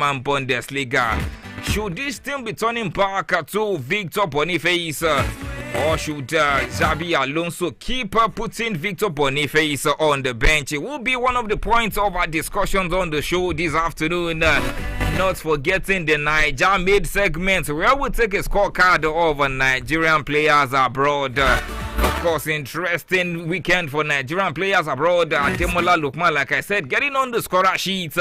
German Bundesliga. Should this team be turning back to Victor Boniface? Or should Xabi Alonso keep putting Victor Boniface on the bench? It will be one of the points of our discussions on the show this afternoon. Not forgetting the Niger mid segment, where we'll take a scorecard of Nigerian players abroad. Of course, interesting weekend for Nigerian players abroad. Demola Lukman, like I said, getting on the scorer sheet.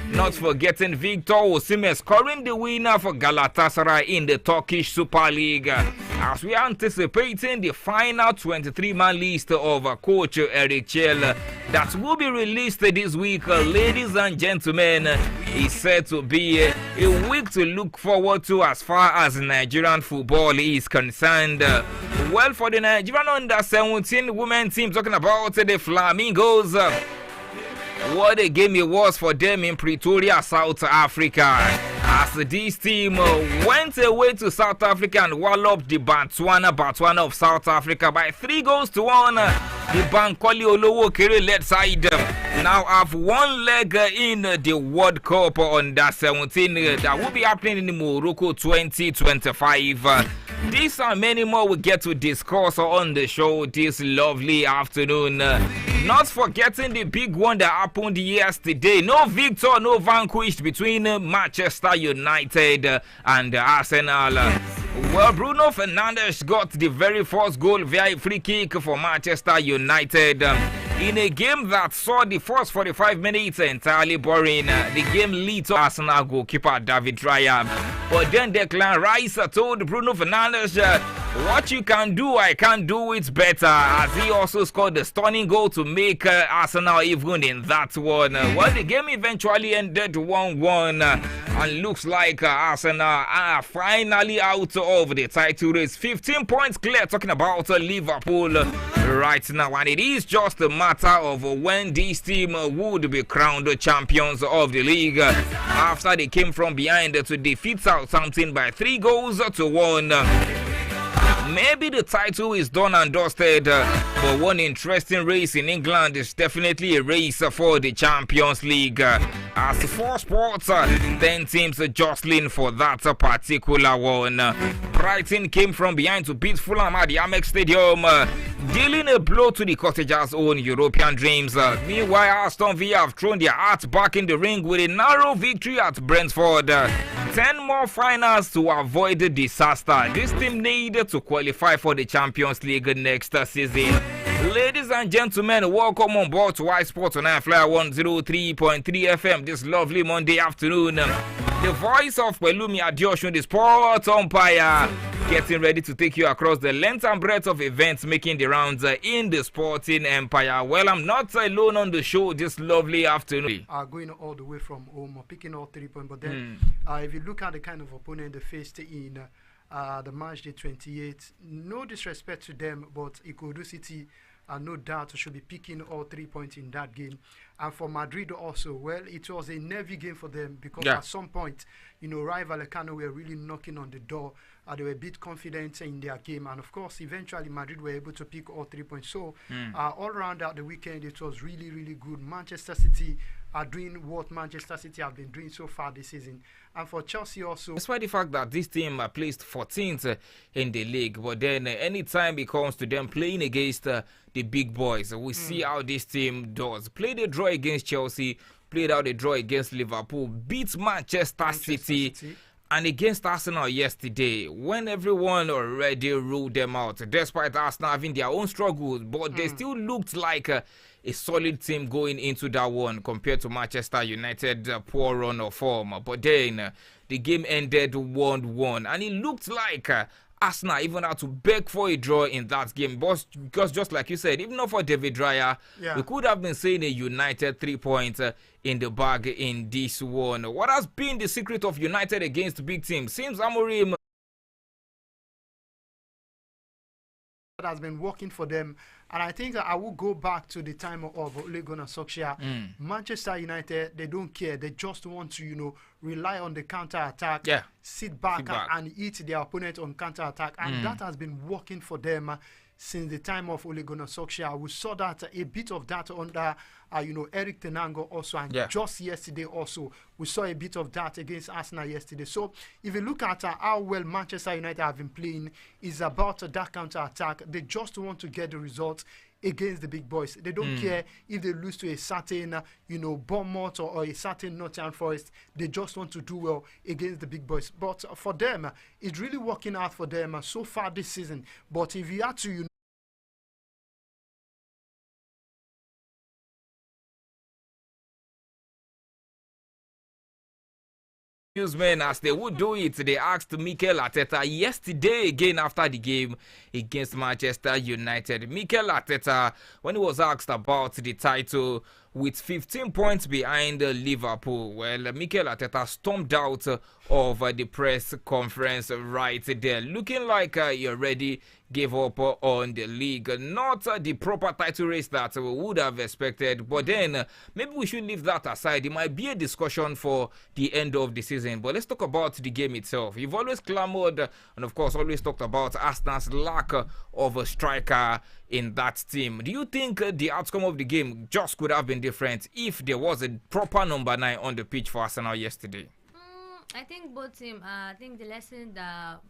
Not forgetting Victor Osimhen scoring the winner for Galatasaray in the Turkish Super League. As we are anticipating the final 23-man list of coach Eric Chell that will be released this week, ladies and gentlemen, is said to be a week to look forward to as far as Nigerian football is concerned. Well, for the Nigerian under-17 women team, talking about the Flamingos, what a game it was for them in Pretoria, South Africa. As this team went away to South Africa and walloped the Botswana of South Africa by 3-1. The Bankole Olowokere led side now have one leg in the World Cup under-17 that will be happening in Morocco 2025. These and many more we get to discuss on the show this lovely afternoon. Not forgetting the big one that happened yesterday. No victor, no vanquished between Manchester United and Arsenal. Well, Bruno Fernandes got the very first goal via a free kick for Manchester United. In a game that saw the first 45 minutes entirely boring, the game lead to Arsenal goalkeeper David Raya. But then Declan Rice told Bruno Fernandes, what you can do, I can do it better, as he also scored the stunning goal to make Arsenal even in that one. Well, the game eventually ended 1-1, and looks like Arsenal are finally out of the title race. 15 points clear, talking about Liverpool right now, and it is just a matter of when this team would be crowned champions of the league after they came from behind to defeat Southampton by 3-1. Maybe the title is done and dusted, but one interesting race in England is definitely a race for the Champions League. As 4 sports, 10 teams jostling for that particular one. Brighton came from behind to beat Fulham at the Amex Stadium, dealing a blow to the Cottagers' own European dreams. Meanwhile, Aston Villa have thrown their hearts back in the ring with a narrow victory at Brentford. 10 more finals to avoid disaster. This team needed to qualify for the Champions League next season. Ladies and gentlemen, welcome on board to I-Sport on I-FLIER 103.3 FM this lovely Monday afternoon. The voice of PELUMI ADEOSUN, the sport umpire, getting ready to take you across the length and breadth of events making the rounds in the sporting empire. Well, I'm not alone on the show this lovely afternoon. Going all the way from home, picking all 3 points. But then, if you look at the kind of opponent they faced in the match day 28, no disrespect to them, but Ikodu City, no doubt, should be picking all 3 points in that game. And for Madrid also, well, it was a nervy game for them because at some point, Rayo Vallecano were really knocking on the door. They were a bit confident in their game. And of course, eventually, Madrid were able to pick all 3 points. So, all around the weekend, it was really, really good. Manchester City are doing what Manchester City have been doing so far this season. And for Chelsea also, despite the fact that this team placed 14th in the league, but then anytime it comes to them playing against the big boys, we see how this team does. Played a draw against Chelsea, played out a draw against Liverpool, beat Manchester City. And against Arsenal yesterday, when everyone already ruled them out, despite Arsenal having their own struggles, but they still looked like a solid team going into that one compared to Manchester United poor run of form. But then the game ended 1-1, and it looked like Arsenal even had to beg for a draw in that game, because just like you said, even not for David Raya, we could have been saying a United 3 points in the bag in this one. What has been the secret of United against big teams? Seems Amorim has been working for them. And I think that I will go back to the time of Ole Gunnar Solskjaer. Manchester United, they don't care. They just want to, rely on the counter-attack, sit back and eat their opponent on counter-attack. And that has been working for them since the time of Ole Gunnar Solskjaer. We saw that a bit of that under Eric Ten Hag also, and just yesterday also we saw a bit of that against Arsenal yesterday. So if you look at how well Manchester United have been playing, is about that counter attack. They just want to get the results against the big boys. They don't care if they lose to a certain, Bournemouth or a certain Nottingham Forest. They just want to do well against the big boys. But for them, it's really working out for them so far this season. But if you had to, newsmen, as they would do it, they asked Mikel Arteta yesterday again after the game against Manchester United. Mikel Arteta, when he was asked about the title with 15 points behind Liverpool, well, Mikel Arteta stormed out of the press conference right there, looking like he already gave up on the league. Not the proper title race that we would have expected, but then maybe we should leave that aside. It might be a discussion for the end of the season, but let's talk about the game itself. You've always clamored and of course always talked about Arsenal's lack of a striker in that team. Do you think the outcome of the game just could have been different if there was a proper number 9 on the pitch for Arsenal yesterday? I think both teams, I think the lesson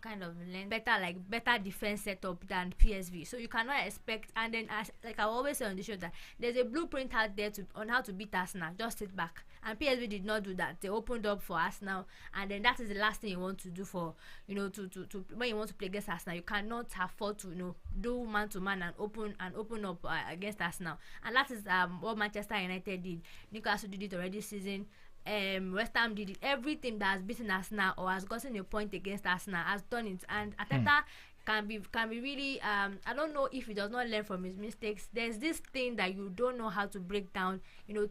kind of learned better defense setup than PSV. So you cannot expect, and then like I always say on the show, that there's a blueprint out there on how to beat Arsenal. Just sit back. And PSV did not do that. They opened up for Arsenal, and then that is the last thing you want to do for, to when you want to play against Arsenal. You cannot afford to, do man to man and open up against Arsenal. And that is what Manchester United did. Newcastle did it already this season. West Ham did it. Every team that has beaten Arsenal or has gotten a point against Arsenal has done it. And Arteta can be really I don't know if he does not learn from his mistakes. There's this thing that you don't know how to break down,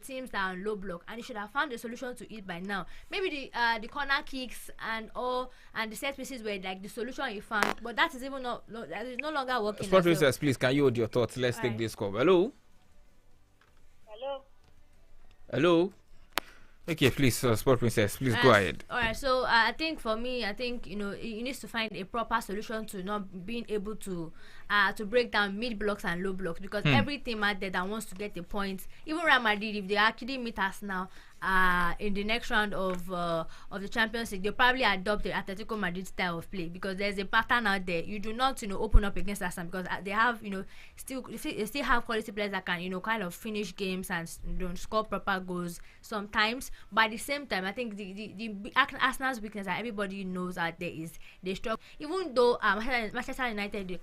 teams that are on low block, and he should have found a solution to it by now. Maybe the corner kicks and the set pieces were like the solution he found, but that is even that is no longer working. Sport Princess, please, can you hold your thoughts? Let's take this call. Hello. Okay, please, Sport Princess, please go ahead. All right, so I think for me, you need to find a proper solution to not being able to break down mid blocks and low blocks, because every team out there that wants to get the points, even Real Madrid, if they actually meet us now in the next round of the Champions League, they'll probably adopt the Atletico Madrid style of play, because there's a pattern out there. You do not open up against Arsenal, because they have still have quality players that can kind of finish games and score proper goals sometimes. But at the same time, I think the Arsenal's weakness that everybody knows out there is they struggle. Even though Manchester United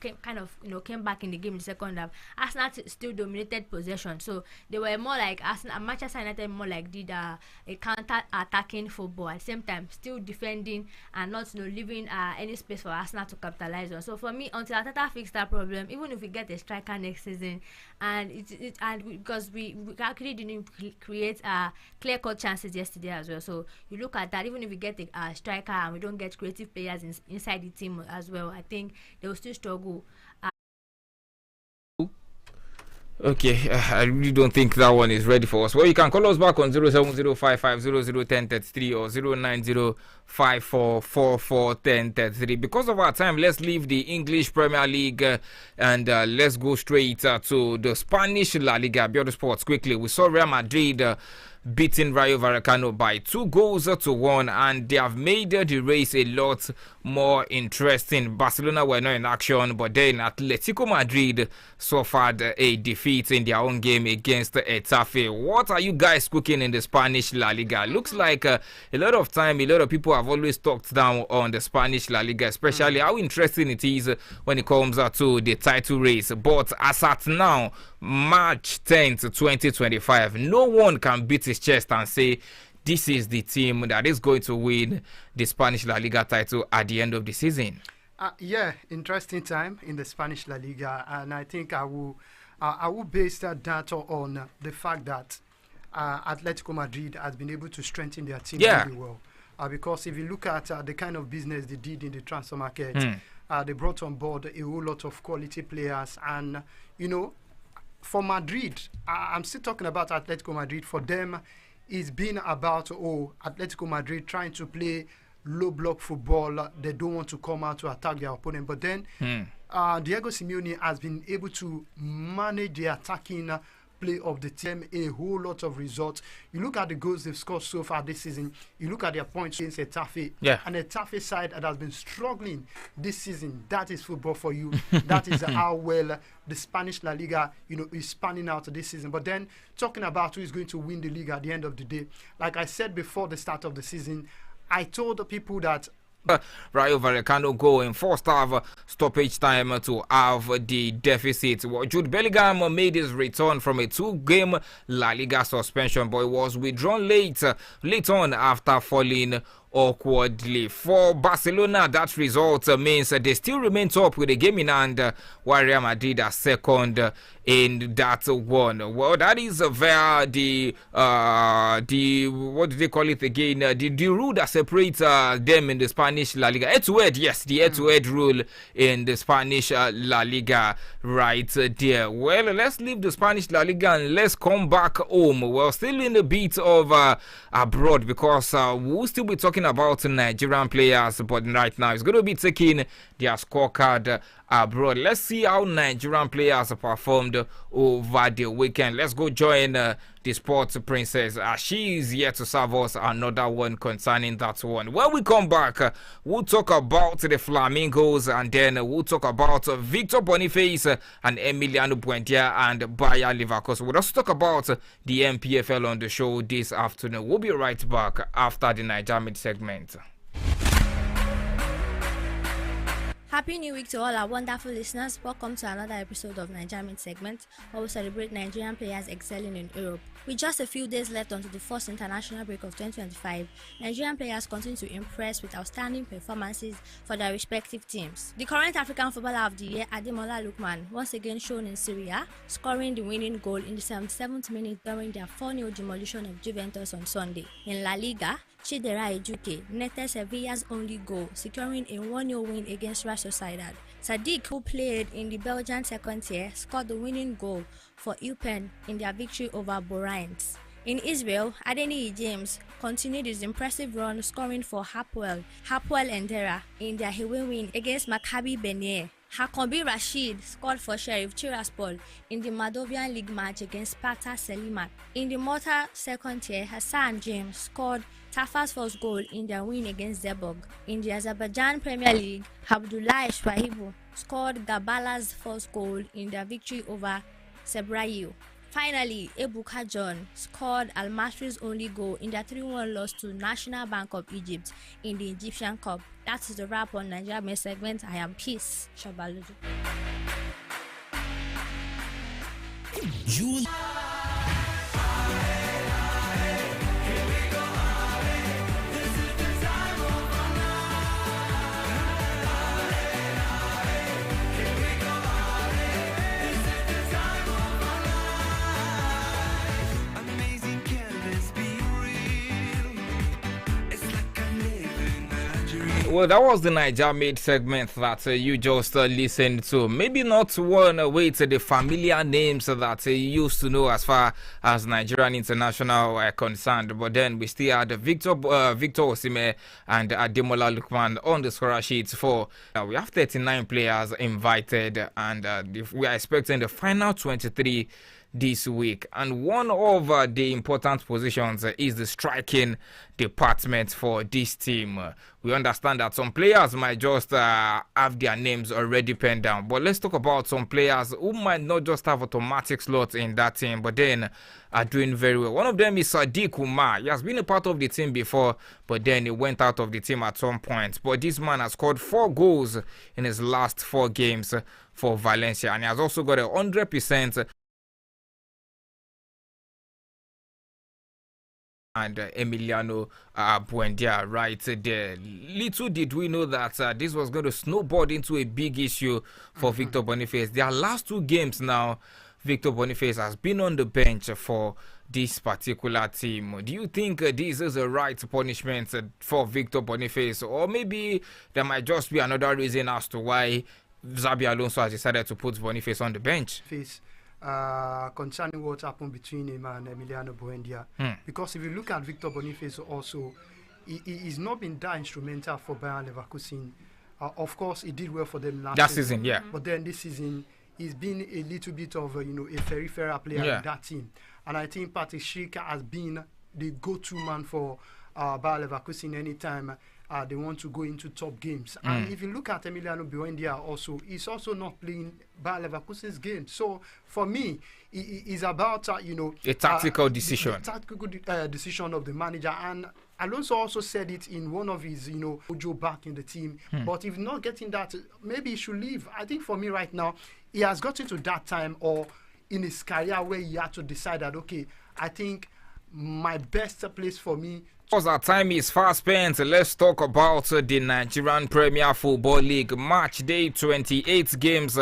came back in the game in the second half, Arsenal still dominated possession. So they were more like Manchester United more like did a counter-attacking football, at the same time still defending and not leaving any space for Arsenal to capitalize on. So for me, until Arteta fix that problem, even if we get a striker next season, and because we actually didn't create clear-cut chances yesterday as well. So you look at that, even if we get a striker and we don't get creative players inside the team as well, I think they will still struggle. Okay, I really don't think that one is ready for us. Well, you can call us back on 07055001033 or 09054441033. Because of our time, let's leave the English Premier League and let's go straight to the Spanish La Liga. Beyond Sports quickly. We saw Real Madrid beating Rayo Vallecano by 2-1, and they have made the race a lot more interesting. Barcelona were not in action, but then Atletico Madrid suffered a defeat in their own game against Getafe. What are you guys cooking in the Spanish La Liga? Looks like a lot of people have always talked down on the Spanish La Liga, especially how interesting it is when it comes to the title race. But as at now, March 10th, 2025, no one can beat his chest and say this is the team that is going to win the Spanish La Liga title at the end of the season. Interesting time in the Spanish La Liga, and I think I will base that data on the fact that Atletico Madrid has been able to strengthen their team really well. Because if you look at the kind of business they did in the transfer market, they brought on board a whole lot of quality players, and for Madrid, I'm still talking about Atletico Madrid. For them, it's been about Atletico Madrid trying to play low block football. They don't want to come out to attack their opponent. But then Diego Simeone has been able to manage the attacking play of the team, a whole lot of results. You look at the goals they've scored so far this season. You look at their points against Getafe, and a Getafe side that has been struggling this season. That is football for you. That is how well the Spanish La Liga, is spanning out this season. But then talking about who is going to win the league at the end of the day, like I said before the start of the season, I told the people that Rayo Vallecano go in first half stoppage time to have the deficit. Well, Jude Bellingham made his return from a 2-game La Liga suspension, but it was withdrawn late on after falling awkwardly. For Barcelona, that result means they still remain top with a game in hand, while Real Madrid are second in that one. Well, that is via the what do they call it again? The rule that separates them in the Spanish La Liga. Head-to-head, yes, the head-to-head rule in the Spanish La Liga right there. Well, let's leave the Spanish La Liga and let's come back home. We're still in a bit of abroad because we'll still be talking about Nigerian players, but right now it's going to be taking their scorecard abroad. Let's see how Nigerian players performed over the weekend. Let's go join the sports princess. She is here to serve us another one concerning that one. When we come back, we'll talk about the Flamingos, and then we'll talk about Victor Boniface and Emiliano Buendia and Bayer Leverkusen. We'll also talk about the MPFL on the show this afternoon. We'll be right back after the Niger Mid segment. Happy New Week to all our wonderful listeners. Welcome to another episode of Niger Mid segment, where we celebrate Nigerian players excelling in Europe. With just a few days left until the first international break of 2025, Nigerian players continue to impress with outstanding performances for their respective teams. The current African Footballer of the Year, Ademola Lookman, once again shown in Serie A, scoring the winning goal in the 77th minute during their 4-0 demolition of Juventus on Sunday. In La Liga, Chidera Ejuke netted Sevilla's only goal, securing a 1-0 win against Real Sociedad. Sadiq, who played in the Belgian second tier, scored the winning goal for UPenn in their victory over Bordeaux. In Israel, Adeniyi James continued his impressive run, scoring for Hapoel Endera in their away win against Maccabi Bener. Hakonbi Rashid scored for Sheriff Tiraspol in the Moldovan League match against Sparta Selimat. In the Malta second tier, Hassan James scored Tafa's first goal in their win against Zebog. In the Azerbaijan Premier League, Abdullahi Shwahibu scored Gabala's first goal in their victory over Sebrayu. Finally, Ebuka John scored Al Masri's only goal in their 3-1 loss to National Bank of Egypt in the Egyptian Cup. That is the wrap on Nigeria Main segment. I am Peace Shabaludu. Well, that was the Niger Made segment that you just listened to. Maybe not one way to the familiar names that you used to know as far as Nigerian international are concerned, but then we still had Victor Osimhen and Ademola Lookman on the scorer sheet for. We have 39 players invited, and we are expecting the final 23 this week, and one of the important positions is the striking department for this team. We understand that some players might just have their names already penned down, but let's talk about some players who might not just have automatic slots in that team, but then are doing very well. One of them is Sadiq Umar. He has been a part of the team before, but then he went out of the team at some point. But this man has scored 4 goals in his last 4 games for Valencia, and he has also got 100% and Emiliano Buendia right there. Little did we know that this was going to snowball into a big issue for Victor Boniface. Their last 2 games now, Victor Boniface has been on the bench for this particular team. Do you think this is the right punishment for Victor Boniface, or maybe there might just be another reason as to why Xabi Alonso has decided to put Boniface on the bench? Concerning what happened between him and Emiliano Buendia. Because if you look at Victor Boniface also, he's not been that instrumental for Bayer Leverkusen Of course, it did well for them last that season, yeah. But then this season, he's been a little bit of a peripheral player in that team. And I think Patrick Schick has been the go-to man for Bayer Leverkusen anytime they want to go into top games. And if you look at Emiliano Buendia also, he's also not playing Bayer Leverkusen's game. So for me, it's about, a tactical decision. The tactical decision of the manager. And Alonso also said it in one of his, Ojo back in the team. But if not getting that, maybe he should leave. I think for me right now, he has gotten to that time or in his career where he had to decide that, okay, I think my best place for me. Because our time is fast spent, let's talk about the Nigerian Premier Football League match day 28 games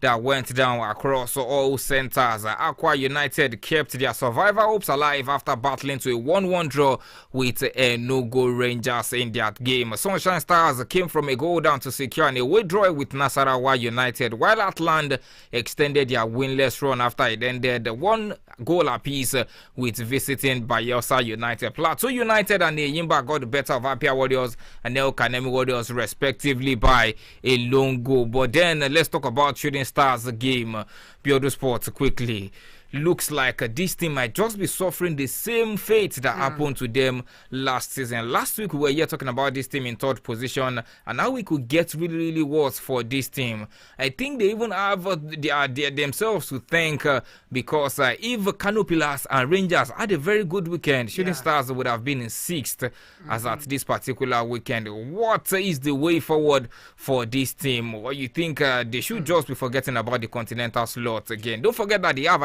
that went down across all centers. Aqua United kept their survival hopes alive after battling to a 1-1 draw with Enugu Rangers in that game. Sunshine Stars came from a goal down to secure an away draw with Nasarawa United, while Atland extended their winless run after it ended 1 goal apiece with visiting Bayelsa United. Plateau United and Eyimba got the better of Apia Warriors and El Kanemi Warriors respectively by a lone goal. But then let's talk about Shooting Stars game. Biodo Sports quickly. Looks like this team might just be suffering the same fate that happened to them last season. Last week we were here talking about this team in third position, and now we could get really, really worse for this team. I think they even have themselves to thank because if Canopilas and Rangers had a very good weekend, Shooting Stars would have been in 6th as at this particular weekend. What is the way forward for this team? Or you think they should just be forgetting about the continental slot again? Don't forget that they have an